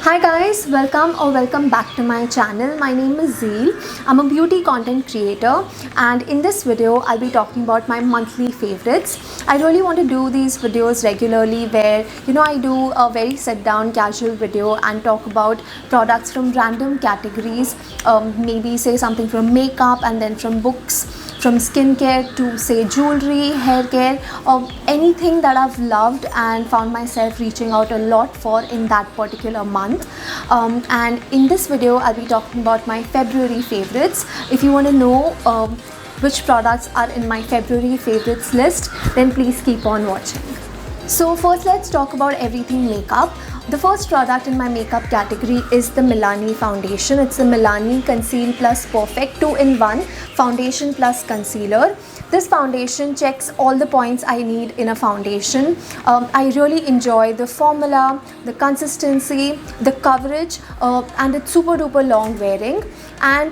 Hi guys, welcome back to my channel. My name is Zeel. I'm a beauty content creator, and in this video I'll be talking about my monthly favorites. I really want to do these videos regularly where I do a very sit down casual video and talk about products from random categories, maybe say something from makeup and then from books, from skincare to say jewelry, hair care, or anything that I've loved and found myself reaching out a lot for in that particular month. And in this video I'll be talking about my February favorites. If you want to know which products are in my February favorites list, then please keep on watching. So first let's talk about everything makeup. The first product in my makeup category is the Milani foundation. It's the Milani Conceal Plus Perfect 2-in-1 foundation plus concealer. This foundation checks all the points I need in a foundation. I really enjoy the formula, the consistency, the coverage, and it's super duper long wearing. And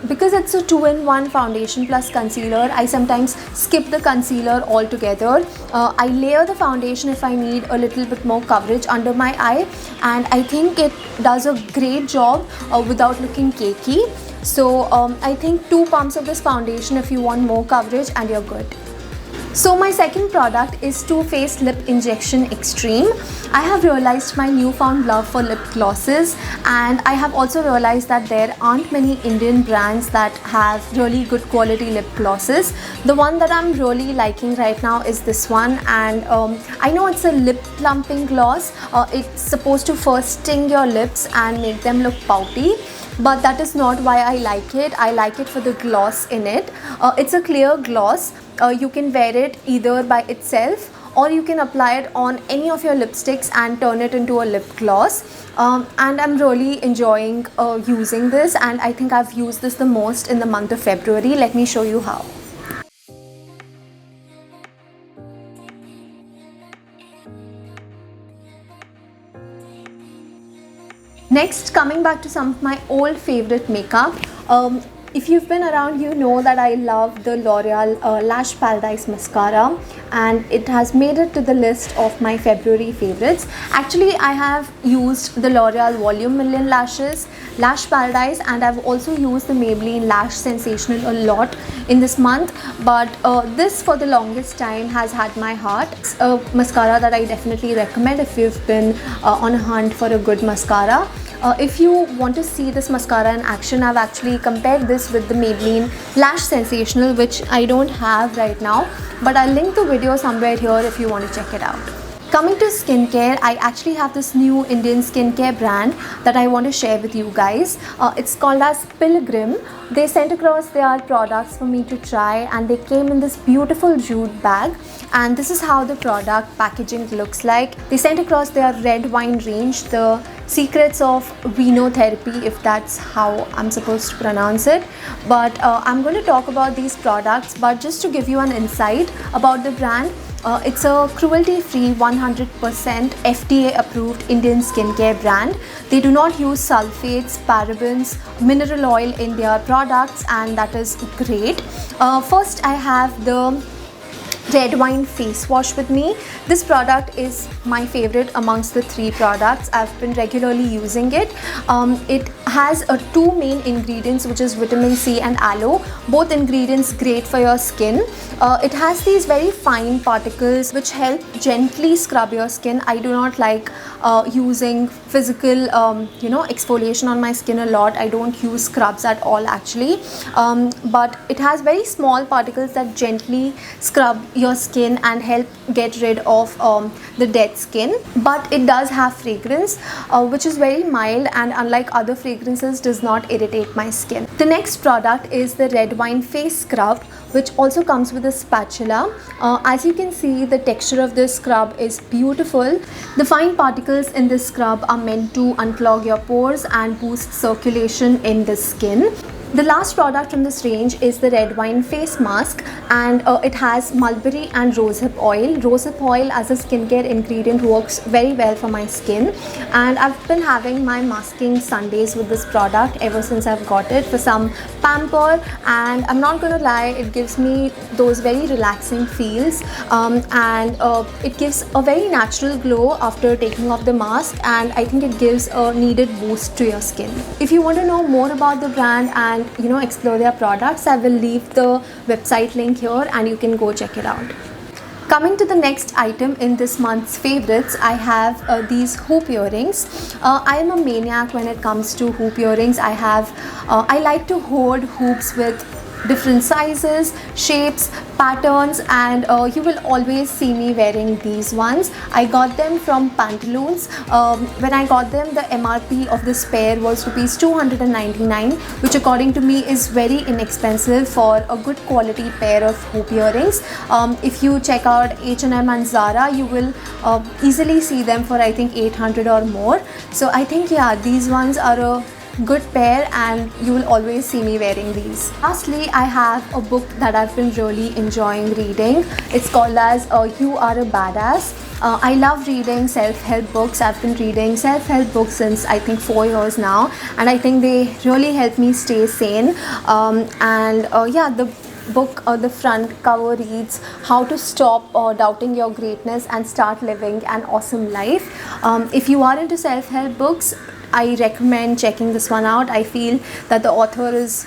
because it's a 2-in-1 foundation plus concealer, I sometimes skip the concealer altogether. I layer the foundation if I need a little bit more coverage under my eye, and I think it does a great job without looking cakey. So I think 2 pumps of this foundation if you want more coverage and you're good. So my second product is Too Faced Lip Injection Extreme. I have realized my newfound love for lip glosses, and I have also realized that there aren't many Indian brands that have really good quality lip glosses. The one that I'm really liking right now is this one, and I know it's a lip plumping gloss. It's supposed to first sting your lips and make them look pouty, but that is not why I like it. I like it for the gloss in it. It's a clear gloss. You can wear it either by itself, or you can apply it on any of your lipsticks and turn it into a lip gloss. And I'm really enjoying using this, and I think I've used this the most in the month of February. Let me show you how. Next, coming back to some of my old favorite makeup. If you've been around, you know that I love the L'Oreal Lash Paradise Mascara, and it has made it to the list of my February favorites. Actually, I have used the L'Oreal Volume Million Lashes, Lash Paradise, and I've also used the Maybelline Lash Sensational a lot in this month, but this for the longest time has had my heart. It's a mascara that I definitely recommend if you've been on a hunt for a good mascara. If you want to see this mascara in action, I've actually compared this with the Maybelline Lash Sensational, which I don't have right now, but I'll link the video somewhere here if you want to check it out. Coming to skincare, I actually have this new Indian skincare brand that I want to share with you guys. It's called as Pilgrim. They sent across their products for me to try, and they came in this beautiful jute bag, and this is how the product packaging looks like. They sent across their red wine range, the Secrets of Venotherapy, if that's how I'm supposed to pronounce it. But I'm going to talk about these products, but just to give you an insight about the brand, it's a cruelty-free 100% FDA approved Indian skincare brand. They do not use sulfates, parabens, mineral oil in their products, and that is great. First, I have the Red Wine Face Wash with me. This product is my favorite amongst the 3 products. I've been regularly using it. It has 2 main ingredients, which is vitamin C and aloe. Both ingredients great for your skin. It has these very fine particles which help gently scrub your skin. I do not like using physical exfoliation on my skin a lot. I don't use scrubs at all actually, but it has very small particles that gently scrub your skin and help get rid of the dead skin. But it does have fragrance which is very mild, and unlike other fragrances does not irritate my skin. The next product is the Red Wine Face Scrub, which also comes with a spatula. As you can see, the texture of this scrub is beautiful. The fine particles in this scrub are meant to unclog your pores and boost circulation in the skin. The last product from this range is the Red Wine Face Mask, and it has mulberry and rosehip oil. Rosehip oil as a skincare ingredient works very well for my skin, and I've been having my masking Sundays with this product ever since I've got it for some pamper, and I'm not gonna lie, it gives me those very relaxing feels, and it gives a very natural glow after taking off the mask, and I think it gives a needed boost to your skin. If you want to know more about the brand and explore their products, I will leave the website link here and you can go check it out. Coming to the next item in this month's favorites, I have these hoop earrings. I am a maniac when it comes to hoop earrings. I like to hoard hoops with different sizes, shapes, patterns, and you will always see me wearing these ones. I got them from Pantaloons. When I got them, the MRP of this pair was rupees 299, which according to me is very inexpensive for a good quality pair of hoop earrings. If you check out H&M and Zara, you will easily see them for I think 800 or more. So I think these ones are a good pair and you will always see me wearing these. Lastly, I have a book that I've been really enjoying reading. It's called as You Are a Badass. I love reading self-help books. I've been reading self-help books since I think 4 years now, and I think they really help me stay sane. The book, the front cover reads how to stop doubting your greatness and start living an awesome life. If you are into self-help books, I recommend checking this one out. I feel that the author is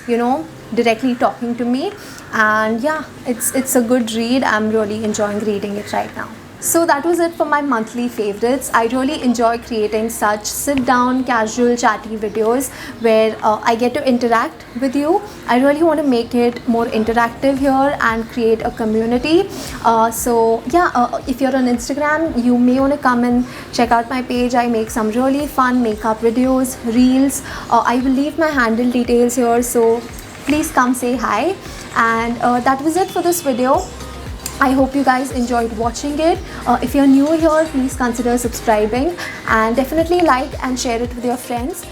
directly talking to me, and it's a good read. I'm really enjoying reading it right now. So that was it for my monthly favorites. I really enjoy creating such sit down, casual, chatty videos where I get to interact with you. I really want to make it more interactive here and create a community. If you're on Instagram, you may want to come and check out my page. I make some really fun makeup videos, reels. I will leave my handle details here, so please come say hi. And that was it for this video. I hope you guys enjoyed watching it. If you're new here, please consider subscribing and definitely like and share it with your friends.